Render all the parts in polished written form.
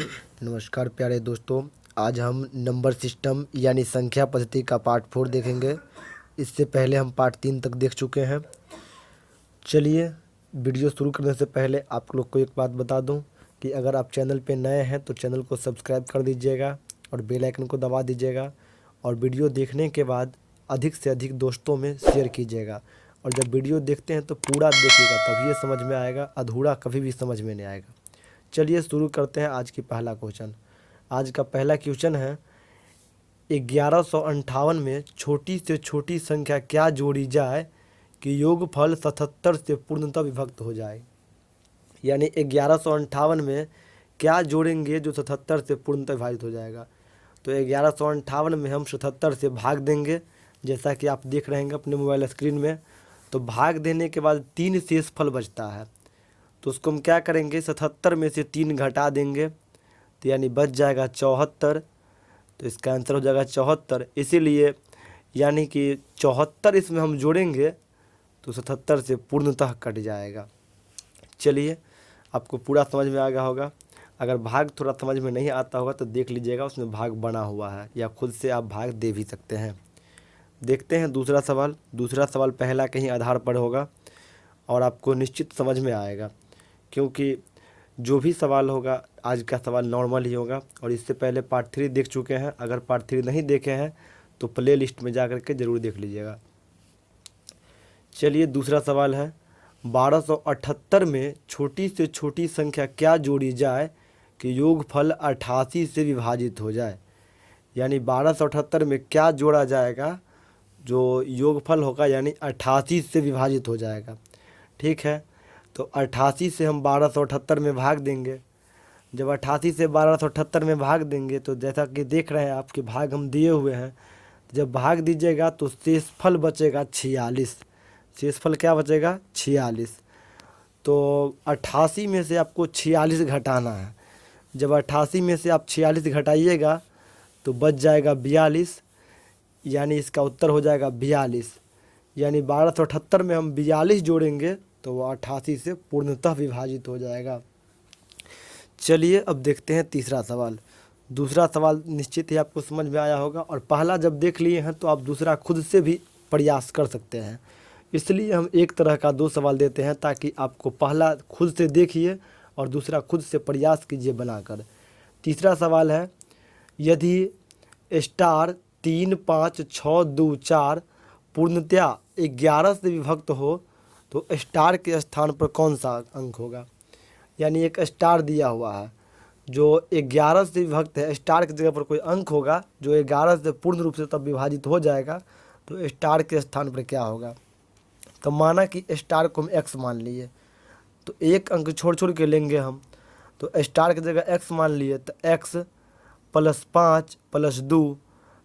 नमस्कार प्यारे दोस्तों। आज हम नंबर सिस्टम यानी संख्या पद्धति का पार्ट 4 देखेंगे। इससे पहले हम पार्ट 3 तक देख चुके हैं। चलिए, वीडियो शुरू करने से पहले आप लोग को एक बात बता दूं कि अगर आप चैनल पे नए हैं तो चैनल को सब्सक्राइब कर दीजिएगा और बेल आइकन को दबा दीजिएगा, और वीडियो देखने के बाद अधिक से अधिक दोस्तों में शेयर कीजिएगा। और जब वीडियो देखते हैं तो पूरा देखिएगा, तभी ये समझ में आएगा, अधूरा कभी भी समझ में नहीं आएगा। चलिए शुरू करते हैं आज की पहला क्वेश्चन। आज का पहला क्वेश्चन है, 1158 में छोटी से छोटी संख्या क्या जोड़ी जाए कि योगफल 77 से पूर्णतः विभक्त हो जाए। यानी 1158 में क्या जोड़ेंगे जो 77 से पूर्णतः विभाजित हो जाएगा। तो 1158 में हम 77 से भाग देंगे, जैसा कि आप देख रहे हैं अपने मोबाइल स्क्रीन में। तो भाग देने के बाद 3 शेषफल बचता है, तो उसको हम क्या करेंगे, 77 में से 3 घटा देंगे, तो यानी बच जाएगा 74। तो इसका आंसर हो जाएगा 74। इसीलिए यानी कि 74 इसमें हम जोड़ेंगे तो 77 से पूर्णतः कट जाएगा। चलिए, आपको पूरा समझ में आ गया होगा। अगर भाग थोड़ा समझ में नहीं आता होगा तो देख लीजिएगा, उसमें भाग बना हुआ है, या खुद से आप भाग दे भी सकते हैं। देखते हैं दूसरा सवाल। दूसरा सवाल पहला के ही आधार पर होगा और आपको निश्चित समझ में आएगा, क्योंकि जो भी सवाल होगा आज का सवाल नॉर्मल ही होगा। और इससे पहले पार्ट 3 देख चुके हैं। अगर पार्ट 3 नहीं देखे हैं तो प्ले लिस्ट में जा कर के ज़रूर देख लीजिएगा। चलिए, दूसरा सवाल है, 1278 में छोटी से छोटी संख्या क्या जोड़ी जाए कि योगफल 88 से विभाजित हो जाए। यानी 1278 में क्या जोड़ा जाएगा जो योगफल होगा, यानी 88 से विभाजित हो जाएगा। ठीक है, तो 88 से हम 1278 में भाग देंगे। जब 88 से 1278 में भाग देंगे तो जैसा कि देख रहे हैं आपके भाग हम दिए हुए हैं। जब भाग दीजिएगा तो शेषफल बचेगा 46। शेषफल क्या बचेगा, 46। तो 88 में से आपको 46 घटाना है। जब 88 में से आप 46 घटाइएगा तो बच जाएगा 42, यानी इसका उत्तर हो जाएगा 42। यानी 1278 में हम 42 जोड़ेंगे तो वो 88 से पूर्णतः विभाजित हो जाएगा। चलिए, अब देखते हैं तीसरा सवाल। दूसरा सवाल निश्चित ही आपको समझ में आया होगा, और पहला जब देख लिए हैं तो आप दूसरा खुद से भी प्रयास कर सकते हैं। इसलिए हम एक तरह का 2 सवाल देते हैं, ताकि आपको पहला खुद से देखिए और दूसरा खुद से प्रयास कीजिए बनाकर। तीसरा सवाल है, यदि स्टार 3 5 6 2 4 पूर्णतया 11 से विभक्त हो तो स्टार के स्थान पर कौन सा अंक होगा। यानी एक स्टार दिया हुआ है जो 11 से विभक्त है, स्टार की जगह पर कोई अंक होगा जो 11 से पूर्ण रूप से तब विभाजित हो जाएगा, तो स्टार के स्थान पर क्या होगा। तो माना कि स्टार को हम x मान लिए, तो एक अंक छोड़ छोड़ के लेंगे हम। तो स्टार की जगह x मान लिए तो x + 5 + 2,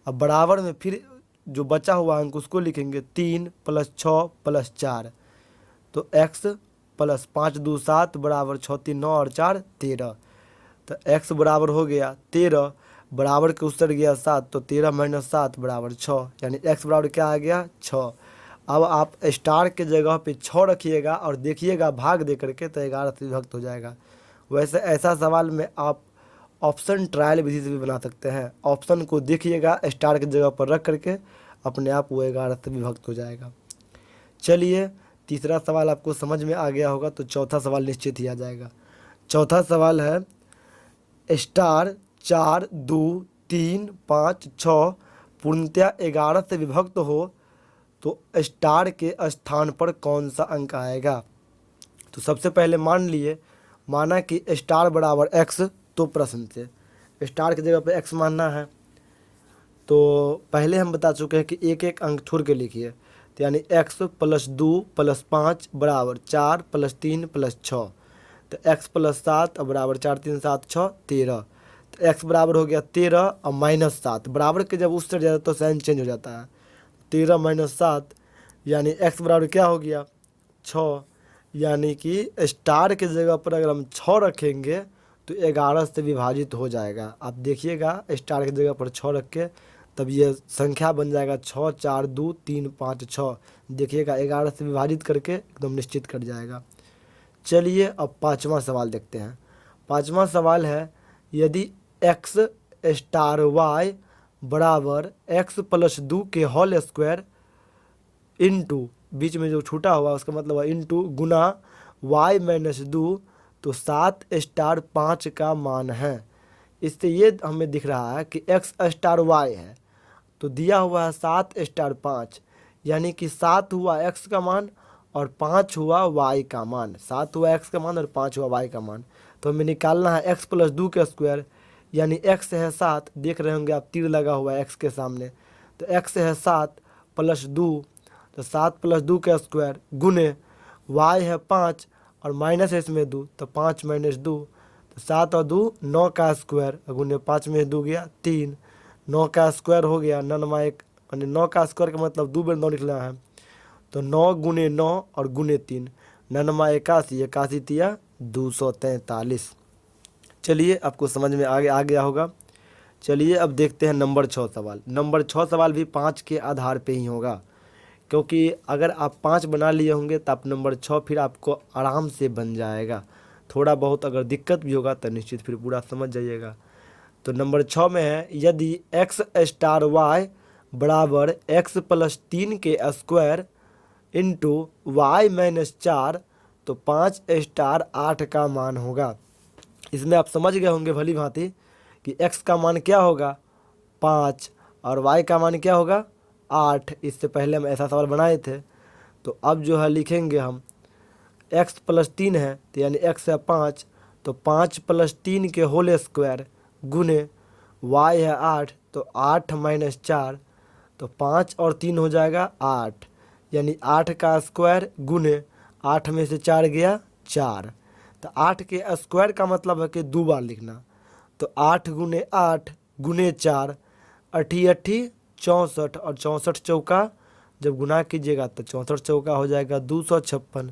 अब बराबर में फिर जो बचा हुआ अंक उसको लिखेंगे 3 + 6 + 4। तो x + 5 2 7 बराबर 6 3 9 और 4 13। तो x बराबर हो गया 13, बराबर के उत्तर गया 7, तो 13 - 7 बराबर 6। यानी x बराबर क्या आ गया, 6। अब आप स्टार के जगह पे 6 रखिएगा और देखिएगा भाग दे करके, तो 11 से विभक्त हो जाएगा। वैसे ऐसा सवाल में आप ऑप्शन ट्रायल विधि से भी बना सकते हैं। ऑप्शन को देखिएगा स्टार की जगह पर रख करके, अपने आप वो 11 से विभक्त हो जाएगा। चलिए, तीसरा सवाल आपको समझ में आ गया होगा, तो चौथा सवाल निश्चित ही आ जाएगा। चौथा सवाल है, स्टार 4 2 3 5 6 पूर्णतया 11 से विभक्त हो तो स्टार के स्थान पर कौन सा अंक आएगा। तो सबसे पहले माना कि स्टार बराबर x, तो प्रश्न से स्टार की जगह पर x मानना है। तो पहले हम बता चुके हैं कि एक एक अंक छोड़ के लिखिए, तो यानी x + 2 + 5 बराबर 4 + 3 + 6। तो x + 7 बराबर 4 3 7 6 13। तो x बराबर हो गया 13 और -7, बराबर के जब उससे जाता है तो साइन चेंज हो जाता है। 13 - 7 यानी x बराबर क्या हो गया, 6। यानी कि स्टार की जगह पर अगर हम 6 रखेंगे तो 11 से विभाजित हो जाएगा। आप देखिएगा स्टार की जगह पर 6 रख के, तब ये संख्या बन जाएगा 6 4 2 3 5 6। देखिएगा 11 से विभाजित करके एकदम निश्चित कट जाएगा। चलिए, अब पाँचवा सवाल देखते हैं। पाँचवा सवाल है, यदि एक्स स्टार वाई बराबर एक्स प्लस 2 के होल स्क्वायर इंटू, बीच में जो छूटा हुआ उसका मतलब है इंटू गुना वाई माइनस 2, तो 7 स्टार 5 का मान है। इससे ये हमें दिख रहा है कि एक्स स्टार वाई है तो दिया हुआ है 7 स्टार 5, यानी कि 7 हुआ एक्स का मान और 5 हुआ वाई का मान। 7 हुआ एक्स का मान और 5 हुआ वाई का मान। तो हमें निकालना है एक्स प्लस 2 के स्क्वायर, यानी एक्स है 7, देख रहे होंगे आप तीर लगा हुआ है एक्स के सामने, तो एक्स है 7 प्लस 2, तो 7 प्लस 2 के स्क्वायर गुने वाई है 5 और माइनस है इसमें 2, तो 5 माइनस 2, तो 7 और 2 9 का स्क्वायर गुने 5 में 2 गया 3, 9 का स्क्वायर हो गया 9 1, यानी 9 का स्क्वायर का मतलब 2 बार 9 निकला है, तो 9 गुने 9 और गुने 3, 9 81, 81 तिया 243। चलिए आपको समझ में आ गया होगा। चलिए अब देखते हैं नंबर 6 सवाल। नंबर 6 सवाल भी 5 के आधार पे ही होगा, क्योंकि अगर आप 5 बना लिए होंगे तो आप नंबर 6 फिर आपको आराम से बन जाएगा। थोड़ा बहुत अगर दिक्कत भी होगा तो निश्चित फिर पूरा समझ जाइएगा। तो नंबर 6 में है यदि एक्स स्टार वाई बराबर एक्स प्लस 3 के स्क्वायर इंटू वाई माइनस 4, तो 5 स्टार 8 का मान होगा। इसमें आप समझ गए होंगे भली भांति कि x का मान क्या होगा 5 और y का मान क्या होगा 8। इससे पहले हम ऐसा सवाल बनाए थे। तो अब जो है लिखेंगे हम x प्लस 3 है तो यानी x है 5, तो 5 प्लस 3 के होल स्क्वायर गुने y है 8, तो 8 माइनस 4, तो 5 और 3 हो जाएगा 8, यानी 8 का स्क्वायर गुने 8 में से 4 गया 4, तो 8 के स्क्वायर का मतलब है कि 2 बार लिखना। तो 8 गुने 8 गुने 4, 8 8 64, और 64 चौका जब गुना कीजिएगा तो 64 चौका हो जाएगा 256।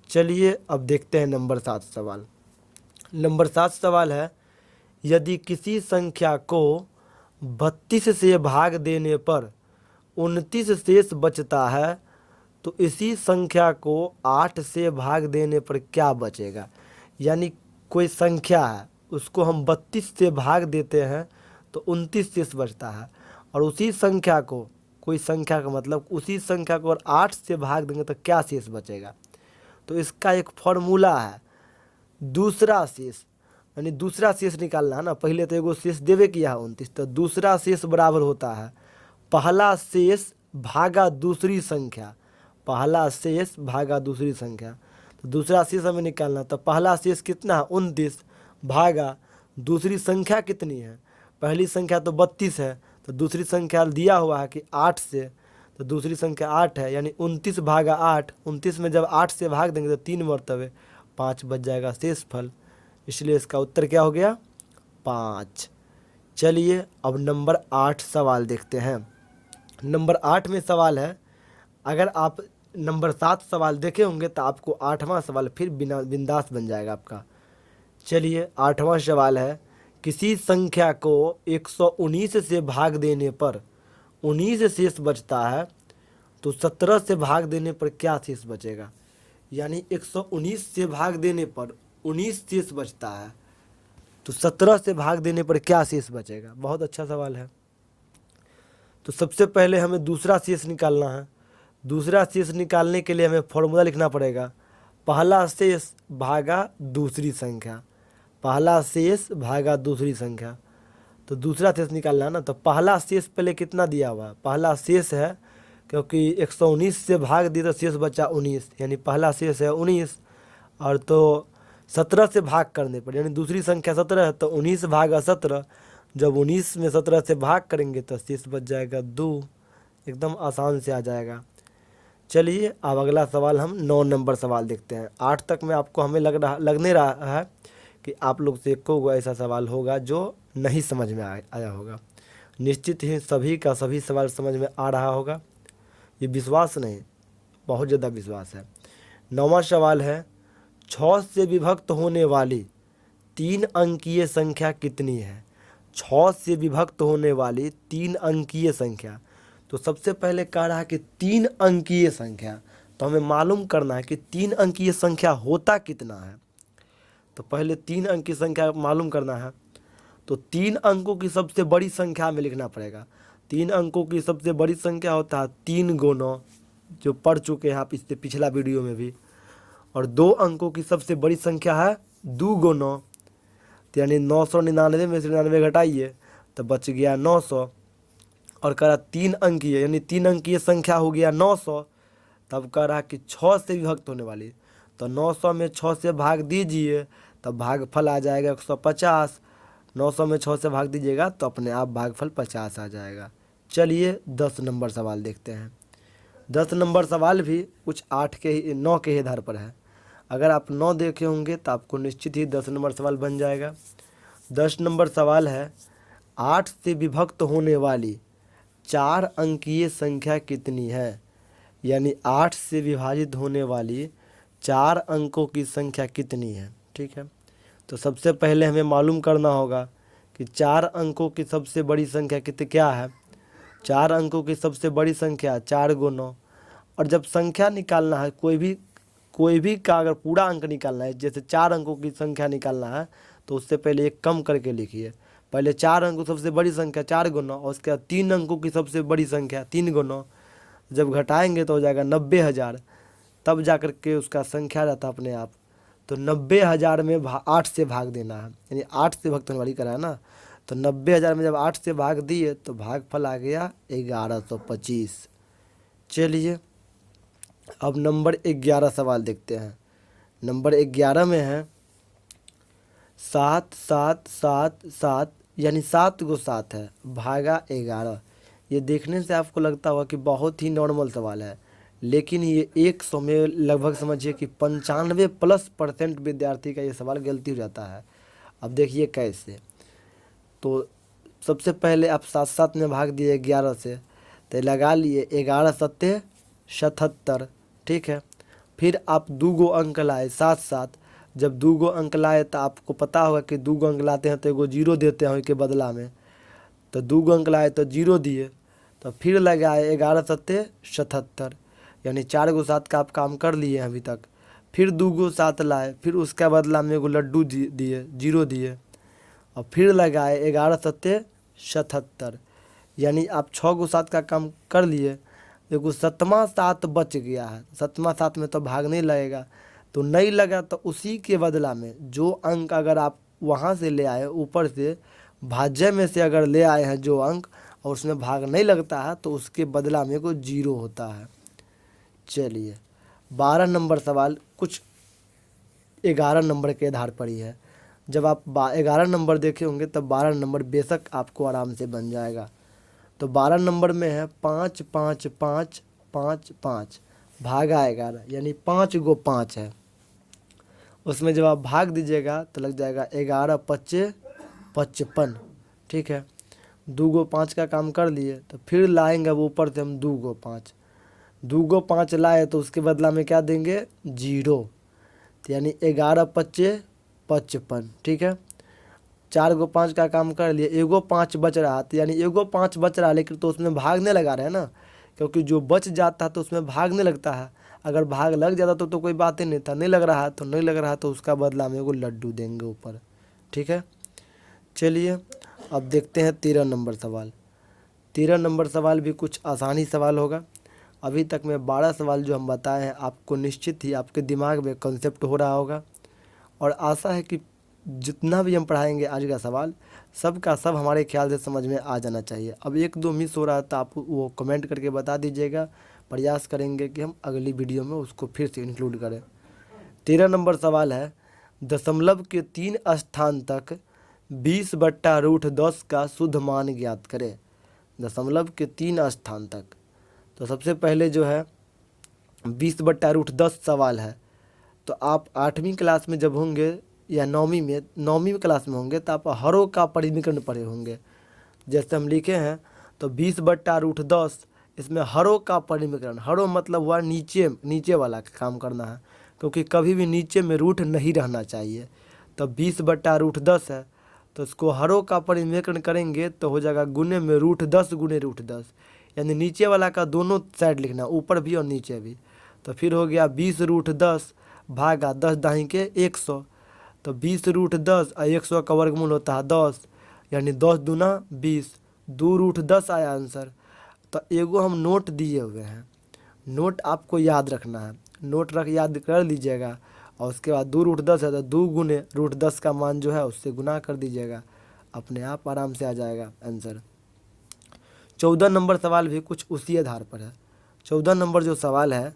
चलिए अब देखते हैं नंबर 7 सवाल। नंबर 7 सवाल है यदि किसी संख्या को 32 से भाग देने पर 29 शेष बचता है तो इसी संख्या को 8 से भाग देने पर क्या बचेगा। यानी कोई संख्या है उसको हम 32 से भाग देते हैं तो 29 शेष बचता है, और उसी संख्या को, कोई संख्या का मतलब उसी संख्या को अगर 8 से भाग देंगे तो क्या शेष बचेगा। तो इसका एक फॉर्मूला है दूसरा शेष, यानी दूसरा शेष निकालना है ना। पहले तो एगो शेष देवे किया है 29, तो दूसरा शेष बराबर होता है पहला शेष भागा दूसरी संख्या, पहला शेष भागा दूसरी संख्या। तो दूसरा शेष हमें निकालना, तो पहला शेष कितना है 29 भागा दूसरी संख्या कितनी है, पहली संख्या तो 32 है, तो दूसरी संख्या दिया हुआ है कि 8 से, तो दूसरी संख्या 8 है, यानी 29 भागा 8, 29 में जब 8 से भाग देंगे तो 3 मरतबे 5 बच जाएगा शेष फल, इसलिए इसका उत्तर क्या हो गया 5। चलिए अब नंबर 8 सवाल देखते हैं। नंबर 8 में सवाल है, अगर आप नंबर 7 सवाल देखे होंगे तो आपको 8वां सवाल फिर बिंदास बन जाएगा आपका। चलिए 8वां सवाल है किसी संख्या को 119 से भाग देने पर 19 शेष बचता है तो 17 से भाग देने पर क्या शेष बचेगा। यानी 119 से भाग देने पर 19 शेष बचता है तो 17 से भाग देने पर क्या शेष बचेगा। बहुत अच्छा सवाल है। तो सबसे पहले हमें दूसरा शेष निकालना है। दूसरा शेष निकालने के लिए हमें फॉर्मूला लिखना पड़ेगा पहला शेष भागा दूसरी संख्या, पहला शेष भागा दूसरी संख्या। तो दूसरा शेष निकालना है ना, तो पहला शेष पहले कितना दिया हुआ है, पहला शेष है क्योंकि 119 से भाग दिया तो शेष बचा 19, यानी पहला शेष है 19, और तो 17 से भाग करने पर, यानी दूसरी संख्या 17 है तो 19 भागा 17, जब 19 में 17 से भाग करेंगे तो शेष बच जाएगा 2, एकदम आसान से आ जाएगा। चलिए अब अगला सवाल हम 9 नंबर सवाल देखते हैं। 8 तक में आपको हमें लगने रहा है कि आप लोग से एको ऐसा सवाल होगा जो नहीं समझ में आया होगा। निश्चित ही सभी का सभी सवाल समझ में आ रहा होगा, ये विश्वास नहीं बहुत ज़्यादा विश्वास है। 9वां सवाल है 6 से विभक्त होने वाली 3 अंकीय संख्या कितनी है। 6 से विभक्त होने वाली 3 अंकीय संख्या। तो सबसे पहले कह रहा है कि 3 अंकीय संख्या, तो हमें मालूम करना है कि 3 अंकीय संख्या होता कितना है। तो पहले 3 अंक की संख्या मालूम करना है। तो 3 अंकों की सबसे बड़ी संख्या में लिखना पड़ेगा। 3 अंकों की सबसे बड़ी संख्या होता है 3 × 9, जो पढ़ चुके हैं आप इससे पिछला वीडियो में भी। और 2 अंकों की सबसे बड़ी संख्या है 2 × 9, तो यानी 999 में से 99 घटाइए तो बच गया 900। और कह रहा 3 अंकीय, यानी 3 अंकीय संख्या हो गया 900। तब कह रहा कि 6 से विभक्त होने वाली, तो 900 में 6 से भाग दीजिए तब भागफल आ जाएगा 150। 900 में 6 से भाग दीजिएगा तो अपने आप भागफल 50 आ जाएगा। चलिए 10 नंबर सवाल देखते हैं। 10 नंबर सवाल भी कुछ 9 के ही आधार पर है। अगर आप 9 देखे होंगे तो आपको निश्चित ही 10 नंबर सवाल बन जाएगा। 10 नंबर सवाल है 8 से विभक्त होने वाली 4 अंकीय संख्या कितनी है। यानी 8 से विभाजित होने वाली 4 अंकों की संख्या कितनी है। ठीक है, तो सबसे पहले हमें मालूम करना होगा कि 4 अंकों की सबसे बड़ी संख्या क्या है। 4 अंकों की सबसे बड़ी संख्या 4 × 9। और जब संख्या निकालना है कोई भी का अगर पूरा अंक निकालना है, जैसे 4 अंकों की संख्या निकालना है, तो उससे पहले एक कम करके लिखिए। पहले 4 अंकों सबसे बड़ी संख्या 4 × 9, और उसके बाद 3 अंकों की सबसे बड़ी संख्या 3 × 9। जब घटाएंगे तो हो जाएगा 90,000, तब जा कर के उसका संख्या रहता अपने आप। तो 90,000 में 8 से भाग देना है, यानी 8 से भक्त होने वाली करा है ना। तो 90,000 में जब 8 से भाग दिए तो भागफल आ गया 1125। चलिए अब नंबर 11 सवाल देखते हैं। नंबर 11 में है 7 7 7 7, यानी 7 को 7 है भागा 11। ये देखने से आपको लगता होगा कि बहुत ही नॉर्मल सवाल है, लेकिन ये 100 में लगभग समझिए कि 95+ % विद्यार्थी का ये सवाल गलती हो जाता है। अब देखिए कैसे। तो सबसे पहले आप 7 7 में भाग दिए 11 से, तो लगा लिए 11 7 77। ठीक है, फिर आप 2 अंक लाए 7 7। जब 2 अंक लाए तो आपको पता होगा कि 2 अंक लाते हैं तो एगो 0 देते हैं के बदला में। तो 2 अंक लाए तो 0 दिए, तो फिर लगाए 11 7 77, यानी 4 × 7 का आप काम कर लिए हैं अभी तक। फिर 2 × 7 लाए, फिर उसका बदला में एगो लड्डू दिए 0 दिए, और फिर लगाए 11 7 77, यानी आप 6 × 7 का काम कर लिए। एगो 7वां 7 बच गया है, 7वां 7 में तो भाग नहीं लगेगा, तो नहीं लगा तो उसी के बदला में जो अंक अगर आप वहाँ से ले आए ऊपर से भाज्य में से अगर ले आए हैं जो अंक और उसमें भाग नहीं लगता है तो उसके बदला में कोई 0 होता है। चलिए 12 नंबर सवाल कुछ 11 नंबर के आधार पर ही है। जब आप 11 नंबर देखे होंगे तब 12 नंबर बेशक आपको आराम से बन जाएगा। तो 12 नंबर में है 5 5 5 5 5 भागा 11, यानी 5 × 5 है। उसमें जब आप भाग दीजिएगा तो लग जाएगा 11 5 55। ठीक है, 2 × 5 का काम कर लिए, तो फिर लाएंगे अब ऊपर से हम 2 × 5। 2 × 5 लाए तो उसके बदला में क्या देंगे 0, तो यानी 11 5 55। ठीक है, 4 × 5 का काम कर लिए, एगो 5 बच रहा, तो यानी एगो 5 बच रहा, लेकिन तो उसमें भाग नहीं लगा रहे हैं ना, क्योंकि जो बच जाता है तो उसमें भाग नहीं लगता है। अगर भाग लग जाता तो कोई बात ही नहीं था, नहीं लग रहा तो नहीं लग रहा, तो उसका बदला में एगो लड्डू देंगे ऊपर। ठीक है, चलिए अब देखते हैं 13 नंबर सवाल। 13 नंबर सवाल भी कुछ आसानी सवाल होगा। अभी तक में 12 सवाल जो हम बताए हैं आपको निश्चित ही आपके दिमाग में कॉन्सेप्ट हो रहा होगा, और आशा है कि जितना भी हम पढ़ाएंगे आज का सवाल सब का सब हमारे ख्याल से समझ में आ जाना चाहिए। अब 1 2 मिस हो रहा है तो आप वो कमेंट करके बता दीजिएगा, प्रयास करेंगे कि हम अगली वीडियो में उसको फिर से इंक्लूड करें। 13 नंबर सवाल है दशमलव के 3 स्थान तक 20/√10 का शुद्ध मान ज्ञात करें। दशमलव के 3 स्थान तक, तो सबसे पहले जो है 20/√10 सवाल है। तो आप 8वीं क्लास में जब होंगे या 9वीं क्लास में होंगे तो आप हरों का परिमीकरण पढ़े होंगे। जैसे हम लिखे हैं तो 20/√10, इसमें हरों का परिमीकरण, हरों मतलब हुआ नीचे वाला का काम करना है, क्योंकि कभी भी नीचे में रूट नहीं रहना चाहिए। तो 20/√10 है, तो इसको हरों का परिमीकरण करेंगे तो हो जाएगा गुने में √10 × √10, यानी नीचे वाला का दोनों साइड लिखना, ऊपर भी और नीचे भी। तो फिर हो गया 20√10 भागा 10 दाहीं के 100, तो 20√10 और 100 का वर्गमूल होता है 10, यानी 10 दूना 20, 2 रूट 10 आया आंसर। तो एगो हम नोट दिए हुए हैं, नोट आपको याद रखना है, नोट याद कर लीजिएगा और उसके बाद 2 रूट 10 है तो 2 गुने रूट 10 का मान जो है उससे गुना कर दीजिएगा, अपने आप आराम से आ जाएगा आंसर। 14 नंबर सवाल भी कुछ उसी आधार पर है। 14 नंबर जो सवाल है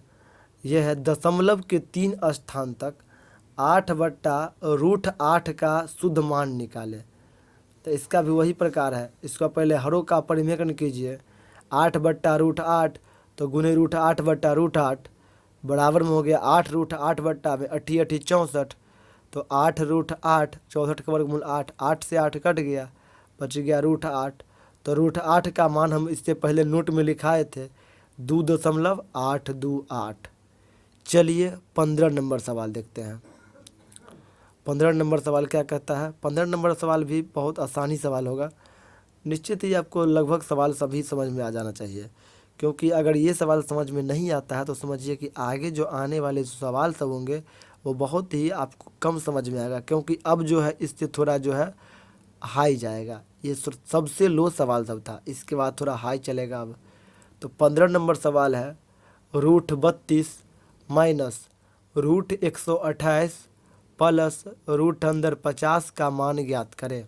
यह है दशमलव के 3 स्थान तक 8/√8 का शुद्ध मान निकाले। तो इसका भी वही प्रकार है, इसका पहले हरों का परिमेयकरण कीजिए। 8/√8 तो गुने रूट 8/√8 बराबर में हो गया 8√8 बट्टा में 8 8 64, तो 8√8 64 का वर्गमूल 8, 8 से 8 कट गया, बच गया √8। तो √8 का मान हम इससे पहले नोट में लिखाए थे 2.828। चलिए 15 नंबर सवाल देखते हैं। 15 नंबर सवाल क्या कहता है? 15 नंबर सवाल भी बहुत आसानी सवाल होगा, निश्चित ही आपको लगभग सवाल सभी समझ में आ जाना चाहिए, क्योंकि अगर ये सवाल समझ में नहीं आता है तो समझिए कि आगे जो आने वाले सवाल सब होंगे वो बहुत ही आपको कम समझ में आएगा, क्योंकि अब जो है इससे थोड़ा जो है हाई जाएगा। ये सबसे लो सवाल सब था, इसके बाद थोड़ा हाई चलेगा अब। तो 15 नंबर सवाल है √32 माइनस √128 प्लस √50 का मान ज्ञात करें।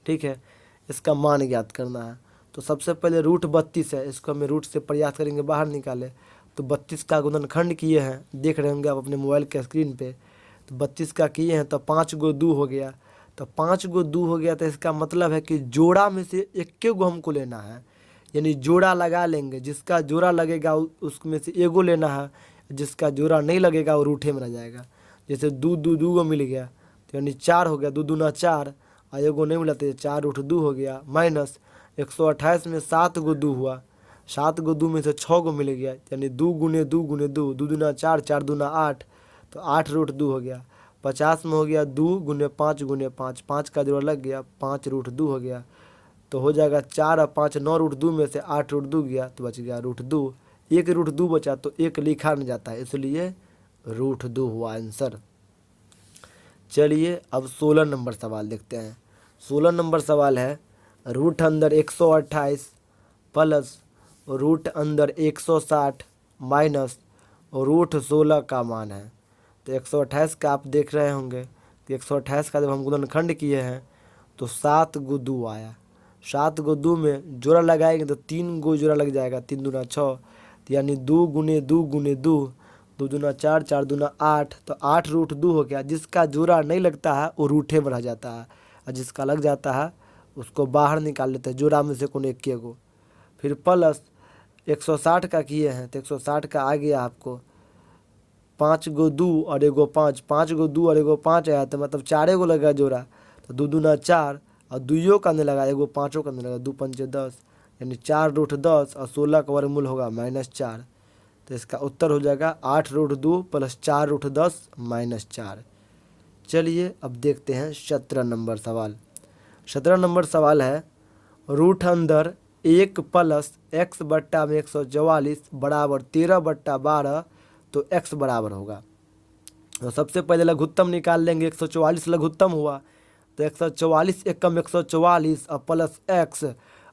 ठीक है, इसका मान ज्ञात करना है। तो सबसे पहले √32 है, इसको हमें रूट से प्रयास करेंगे बाहर निकाले। तो 32 का गुणनखंड किए हैं, देख रहे होंगे आप अपने मोबाइल के स्क्रीन पे। तो 32 का किए हैं तो 5 गो 2 हो गया, तो 5 गो 2 हो गया। तो इसका मतलब है कि जोड़ा में से एक गो हमको लेना है, यानी जोड़ा लगा लेंगे, जिसका जोड़ा लगेगा उसमें से एगो लेना है, जिसका जोड़ा नहीं लगेगा वो रूठे में रह जाएगा। जैसे 2 2 2 गो मिल गया तो यानी 4 हो गया, 2 दूना 4, और एगो नहीं मिला तो 4√2 हो गया, माइनस 128 में 7 गो 2 हुआ, 7 गो 2 में से 6 गो मिल गया, यानी 2 गुने 2 गुने 2, 2 दूना 4, 4 दूना 8, तो 8√2 हो गया। 50 में हो गया 2 गुने 5 गुने 5, 5 का जोड़ा लग गया, 5√2 हो गया। तो हो जाएगा 4 और 5 9√2 में से 8√2 गया तो बच गया √2। 1√2 बचा तो 1 लिखा नहीं जाता है, इसलिए √2 हुआ आंसर। चलिए अब 16 नंबर सवाल देखते हैं। 16 नंबर सवाल है √128 प्लस √160 माइनस √16 का मान है। तो 128 का आप देख रहे होंगे कि 128 का जब हम गुणनखंड किए हैं तो 7 गो 2 आया, 7 गो 2 में जोड़ा लगाएंगे तो 3 गो जोड़ा लग जाएगा, 3 दूना 6, तो यानी 2 गुने 2 गुने 2, 2 दूना 4, 4 दूना 8, तो 8√2 हो गया। जिसका जोड़ा नहीं लगता है वो रूठे में रह जाता है, और जिसका लग जाता है उसको बाहर निकाल लेते हैं, जोड़ा में से कोई एक गो। फिर प्लस 160 का किए हैं तो 160 का आ गया आपको 5 गो 2 और एगो 5, 5 गो 2 और एगो 5 आया, तो मतलब 4 गो लगा जोड़ा, तो 2 दूना 4 और 2 का नहीं लगा, एगो 5 का नहीं लगा, 2 पंचे 10, यानी 4√10 और 16 का वर्गमूल होगा -4। तो इसका उत्तर हो जाएगा 8√2 प्लस 4√10 -4। चलिए अब देखते हैं 17 नंबर सवाल। 17 नंबर सवाल है √1 प्लस x/144 बराबर 13/12, तो x बराबर होगा। तो सबसे पहले लघुत्तम निकाल लेंगे, 144 लघुत्तम हुआ तो 144 एकम 144 और प्लस x,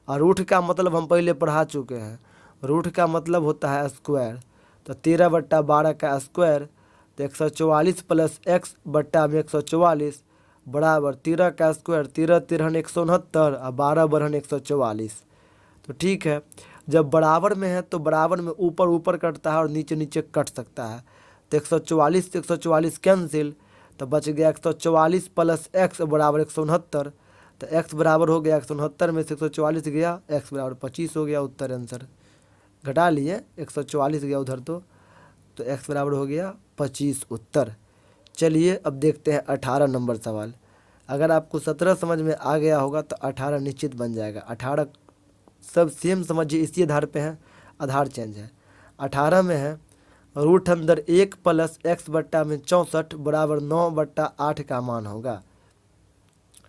और रूट का मतलब हम पहले पढ़ा चुके हैं, रूट का मतलब होता है स्क्वायर। तो 13/12 का स्क्वायर, तो 144 प्लस x बट्टा में 144 बराबर 13 का स्क्वायर, 13 13 169 और 12 बरहन 144। तो ठीक है, जब बराबर में है तो बराबर में ऊपर ऊपर कटता है और नीचे नीचे कट सकता है। तो 144 से 144 कैंसिल, तो बच गया 144 प्लस x बराबर 169, तो x बराबर हो गया 169 में से 144 गया, x बराबर 25 हो गया। उत्तर आंसर घटा लिए, 144 गया उधर तो x बराबर हो गया 25 उत्तर। चलिए अब देखते हैं 18 नंबर सवाल। अगर आपको 17 समझ में आ गया होगा तो 18 निश्चित बन जाएगा। 18 सब सेम समझिए, इसी आधार पे है, आधार चेंज है। 18 में है √1 प्लस x बट्टा में 64 बराबर 9/8 का मान होगा।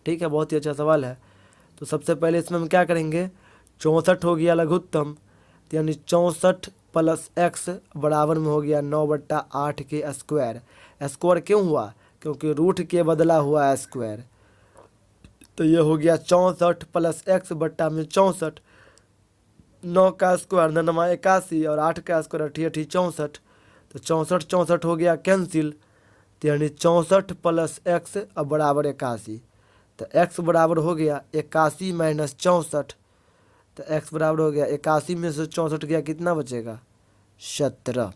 ठीक है, बहुत ही अच्छा सवाल है। तो सबसे पहले इसमें हम क्या करेंगे, 64 हो गया लघुत्तम, यानी 64 प्लस x बराबर में हो गया 9/8 के स्क्वायर। स्क्वायर क्यों हुआ? क्योंकि रूट के बदला हुआ है स्क्वायर। तो ये हो गया 64 प्लस एक्स बट्टा में 64। 9 का स्क्वायर 9 81 और 8 का स्क्वायर 8 64। तो 64 64 हो गया कैंसिल। तो यानी 64 प्लस एक्स अब बराबर 81। तो एक्स बराबर हो गया 81 माइनस 64। तो एक्स बराबर हो गया 81 में से 64 गया, कितना बचेगा 17।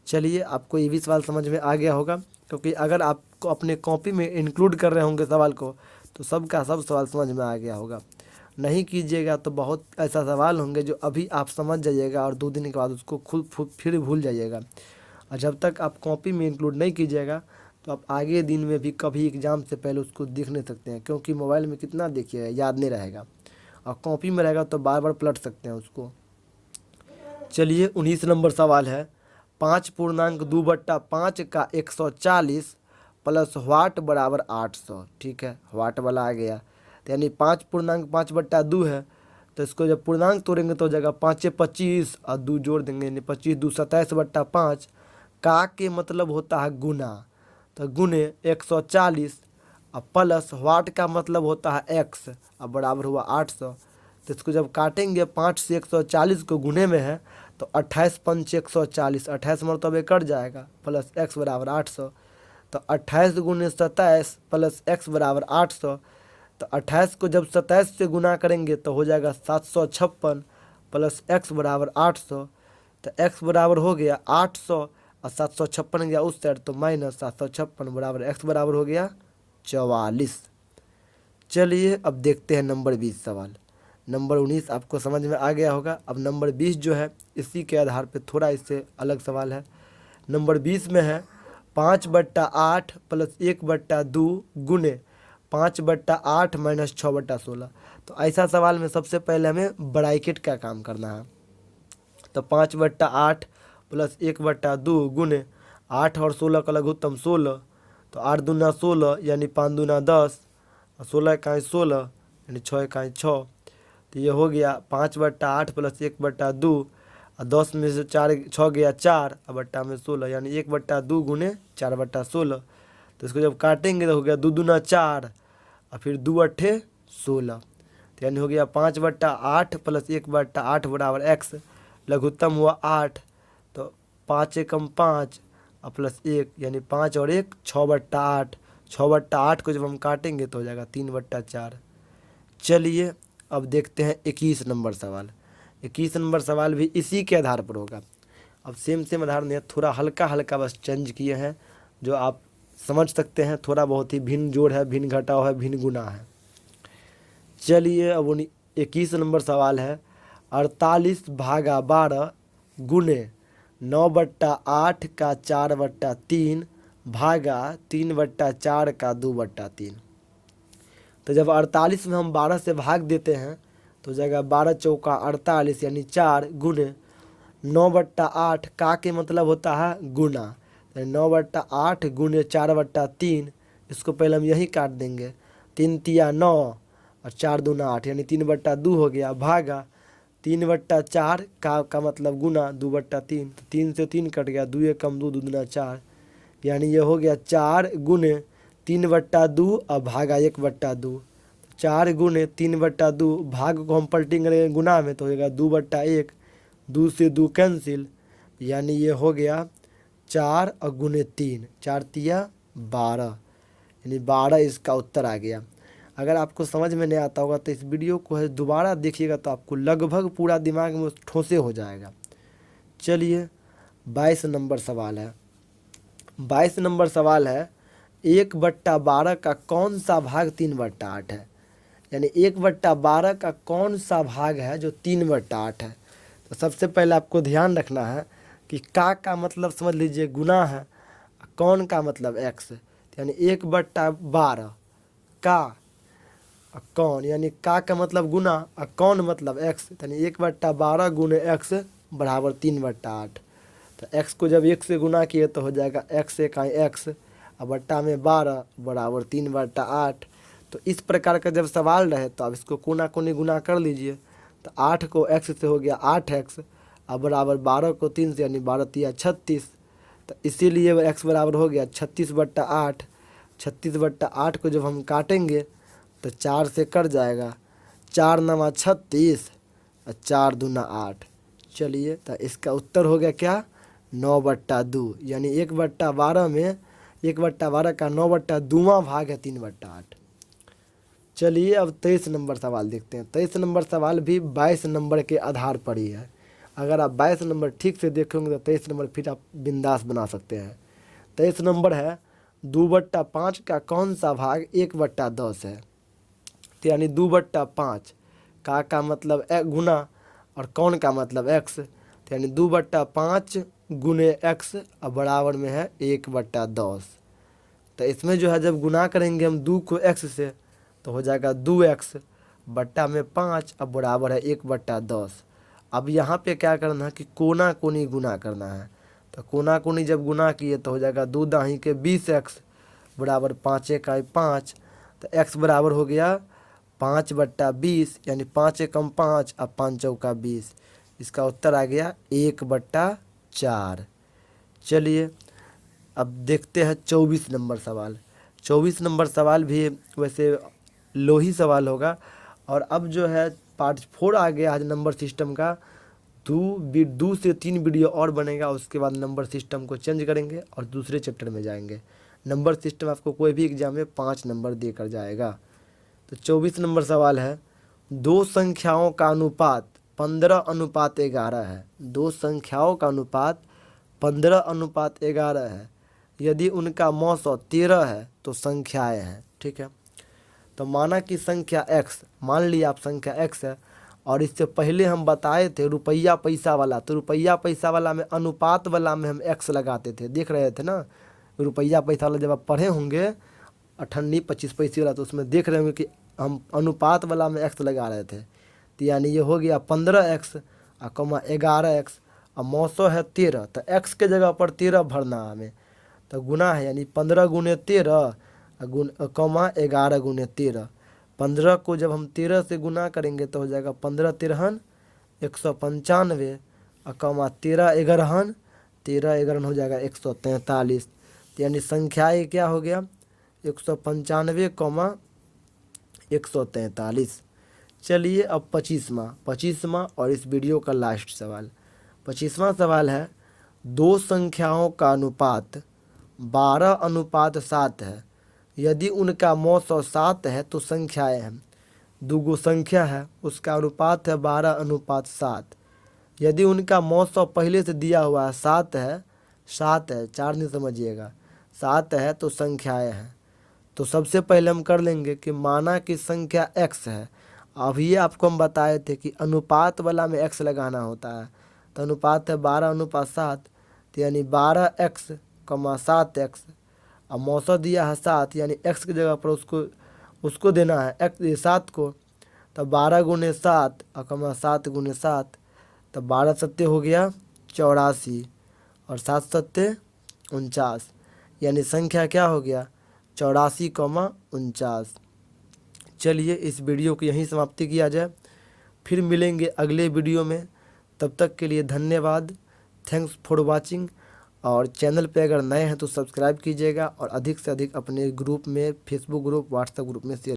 चलिए आपको ये भी सवाल समझ में आ गया होगा, क्योंकि अगर आपको अपने कॉपी में इंक्लूड कर रहे होंगे सवाल को तो सब का सब सवाल समझ में आ गया होगा। नहीं कीजिएगा तो बहुत ऐसा सवाल होंगे जो अभी आप समझ जाइएगा और 2 दिन के बाद उसको फिर भूल जाइएगा। और जब तक आप कॉपी में इंक्लूड नहीं कीजिएगा तो आप आगे दिन में भी कभी एग्ज़ाम से पहले उसको देख नहीं सकते हैं, क्योंकि मोबाइल में कितना देखिएगा याद नहीं रहेगा, और कॉपी में रहेगा तो बार बार पलट सकते हैं उसको। चलिए 19 नंबर सवाल है, 5.2/5 का 140 प्लस वाट बराबर 800। ठीक है, वाट वाला आ गया। तो यानी 5.5/2 है, तो इसको जब पूर्णांक तोड़ेंगे तो हो जाएगा 5 25 और 2 जोड़ देंगे, यानी 25 2 27/5। का के मतलब होता है गुना, तो गुने 140 और प्लस वाट का मतलब होता है एक्स और बराबर हुआ 800। तो इसको जब काटेंगे 5 से 140 को गुने में है तो 28 पंच 140, 28 मरतबे कट जाएगा, प्लस एक्स बराबर 800। तो 28 गुने 27 प्लस एक्स बराबर 800। तो 28 को जब 27 से गुना करेंगे तो हो जाएगा 756 प्लस एक्स बराबर 800। तो एक्स बराबर हो गया 800 और 756 गया उस साइड, तो माइनस 756 बराबर एक्स बराबर हो गया 44। चलिए अब देखते हैं नंबर 20 सवाल। नंबर 19 आपको समझ में आ गया होगा। अब नंबर 20 जो है इसी के आधार पे थोड़ा इससे अलग सवाल है। नंबर 20 में है 5/8 प्लस 1/2 गुने 5/8 माइनस 6/16। तो ऐसा सवाल में सबसे पहले हमें ब्रैकेट का काम करना है। तो 5/8 प्लस 1/2 गुने 8 और 16 का लघुत्तम 16, तो 8 दूना 16 यानी 5 दूना 10 और 16 इकाई 16 यानी 6 इकाई 6। तो ये हो गया 5/8 प्लस 1/2 और 10 में से 4 6 गया 4 और बट्टा में 16 यानी 1/2 गुने 4/16। तो इसको जब काटेंगे तो हो गया 2 दूना 4 और फिर 2 अट्ठे 16। तो यानी हो गया 5/8 प्लस 1/8 बराबर एक्स, लघुत्तम हुआ 8, तो 5 एकम 5 और प्लस 1 यानी 5 और 1 6/8। 6/8 को जब हम काटेंगे तो हो जाएगा 3/4। चलिए अब देखते हैं 21 नंबर सवाल। 21 नंबर सवाल भी इसी के आधार पर होगा। अब सेम आधार नहीं, थोड़ा हल्का हल्का बस चेंज किए हैं जो आप समझ सकते हैं। थोड़ा बहुत ही भिन्न जोड़ है, भिन्न घटाव है, भिन्न गुना है। चलिए अब 21 नंबर सवाल है 48/12 गुने 9/8 का 4/3 भागा 3/4 का 2/3। तो जब 48 में हम 12 से भाग देते हैं तो जगह 12 चौका 48 यानी 4 गुने 9/8 का के मतलब होता है गुना, तो 9/8 गुने 4/3। इसको पहले हम यही काट देंगे, 3 तिया 9 और 4 दूना 8 यानी 3/2 हो गया, भागा 3/4 का मतलब गुना 2/3। 3 से 3 कट गया, 2 एकम 2 2 दूना 4 यानी ये हो गया 4 गुने 3/2 और भागा 1/2। 4 गुने 3/2 भाग को हम पलटेंगे गुना में तो होगा 2/1, 2 से 2 कैंसिल यानी ये हो गया 4 और गुने 3, 4 तिया 12 यानी 12 इसका उत्तर आ गया। अगर आपको समझ में नहीं आता होगा तो इस वीडियो को है दोबारा देखिएगा तो आपको लगभग पूरा दिमाग में ठोसे हो जाएगा। चलिए 22 नंबर सवाल है। 22 नंबर सवाल है 1/12 का कौन सा भाग 3/8 है, यानी 1/12 का कौन सा भाग है जो 3/8 है। तो सबसे पहले आपको ध्यान रखना है कि का मतलब समझ लीजिए गुना है, कौन का मतलब एक्स, यानी 1/12 का कौन यानी का मतलब गुना और कौन मतलब एक्स, यानी 1/12 गुने एक्स बराबर 3/8। तो एक्स को जब 1 से गुना किए तो हो जाएगा एक्स इकाई एक्स और बट्टा में 12 बराबर 3/8। तो इस प्रकार का जब सवाल रहे तो आप इसको कोना कोनी गुना कर लीजिए। तो 8 को एक्स से हो गया 8x और बराबर 12 को 3 से यानी 12 तिया 36। तो इसीलिए एक्स बराबर हो गया 36/8। 36/8 को जब हम काटेंगे तो 4 से कट जाएगा, 4 नवा 36 और 4 दूना 8। चलिए तो इसका उत्तर हो गया क्या, 9/2, यानी 1/12 में 1/12 का 9/2वां भाग है 3/8। चलिए अब 23 नंबर सवाल देखते हैं। 23 नंबर सवाल भी 22 नंबर के आधार पर ही है। अगर आप 22 नंबर ठीक से देखोगे तो 23 नंबर फिर आप बिंदास बना सकते हैं। 23 नंबर है, 2/5 का कौन सा भाग 1/10 है। तो यानी 2/5 का मतलब गुना और कौन का मतलब x, तो यानी 2/5 गुने x और बराबर में है 1/10। तो इसमें जो है जब गुना करेंगे हम 2 को x से तो हो जाएगा 2x बट्टा में 5 अब बराबर है 1/10। अब यहाँ पे क्या करना है कि कोना कोनी गुना करना है। तो कोना कोनी जब गुना किए तो हो जाएगा 2 दाही के 20x बराबर 5 का 5। तो x बराबर हो गया 5/20, यानी 5 एकम 5 और 5 चौका 20। इसका उत्तर आ गया 1/4। चलिए अब देखते हैं 24 नंबर सवाल। 24 नंबर सवाल भी वैसे लोही सवाल होगा। और अब जो है पार्ट 4 आ गया आज नंबर सिस्टम का। 2 से 3 वीडियो और बनेगा, उसके बाद नंबर सिस्टम को चेंज करेंगे और दूसरे चैप्टर में जाएंगे। नंबर सिस्टम आपको कोई भी एग्जाम में 5 नंबर देकर जाएगा। तो 24 नंबर सवाल है, 2 संख्याओं का अनुपात 15:11 है। 2 संख्याओं का अनुपात 15:11 है। यदि उनका मौसो 13 है तो संख्याएं हैं। ठीक है, तो माना कि संख्या x, मान लिया आप संख्या x है, और इससे पहले हम बताए थे रुपया पैसा वाला। तो रुपया पैसा वाला में अनुपात वाला में हम x लगाते थे, देख रहे थे ना। रुपया पैसा वाला जब आप पढ़े होंगे 28 25 पैसे वाला, तो उसमें देख रहे होंगे कि हम अनुपात वाला में x लगा रहे थे। तो यानी ये हो गया 15x और कमा 11x और मौसो है 13, तो x के जगह पर 13 भरना हमें। तो गुना है, यानी 15 गुने 13 कमा 11 गुने 13। 15 को जब हम 13 से गुना करेंगे तो हो जाएगा 15 तिरहन 195 और कमा 13 एगरहन 13 एगरहन हो जाएगा 143। यानी संख्या ये क्या हो गया 195 कमा 143। चलिए अब 25वां और इस वीडियो का लास्ट सवाल। 25वां सवाल है, 2 संख्याओं का अनुपात 12:7 है। यदि उनका मौसो 7 है तो संख्याएं हैं। 2 संख्या है, उसका अनुपात है 12:7। यदि उनका मौसो पहले से दिया हुआ है 7 है, 4 नहीं समझिएगा, 7 है तो संख्याएं हैं। तो सबसे पहले हम कर लेंगे कि माना कि संख्या x है। अभी आपको हम बताए थे कि अनुपात वाला में x लगाना होता है। तो अनुपात है 12:7, तो यानी 12x, 7x और मौसो दिया है 7, यानी x की जगह पर उसको देना है x 7 को। तो 12 गुने 7 और 7 गुने 7, तो 12 सत्ते हो गया 84 और 7 सत्ते 49, यानी संख्या क्या हो गया 84,49। चलिए इस वीडियो की यहीं समाप्ति किया जाए, फिर मिलेंगे अगले वीडियो में। तब तक के लिए धन्यवाद, थैंक्स फॉर वाचिंग। और चैनल पे अगर नए हैं तो सब्सक्राइब कीजिएगा और अधिक से अधिक अपने ग्रुप में, फेसबुक ग्रुप, व्हाट्सएप ग्रुप में शेयर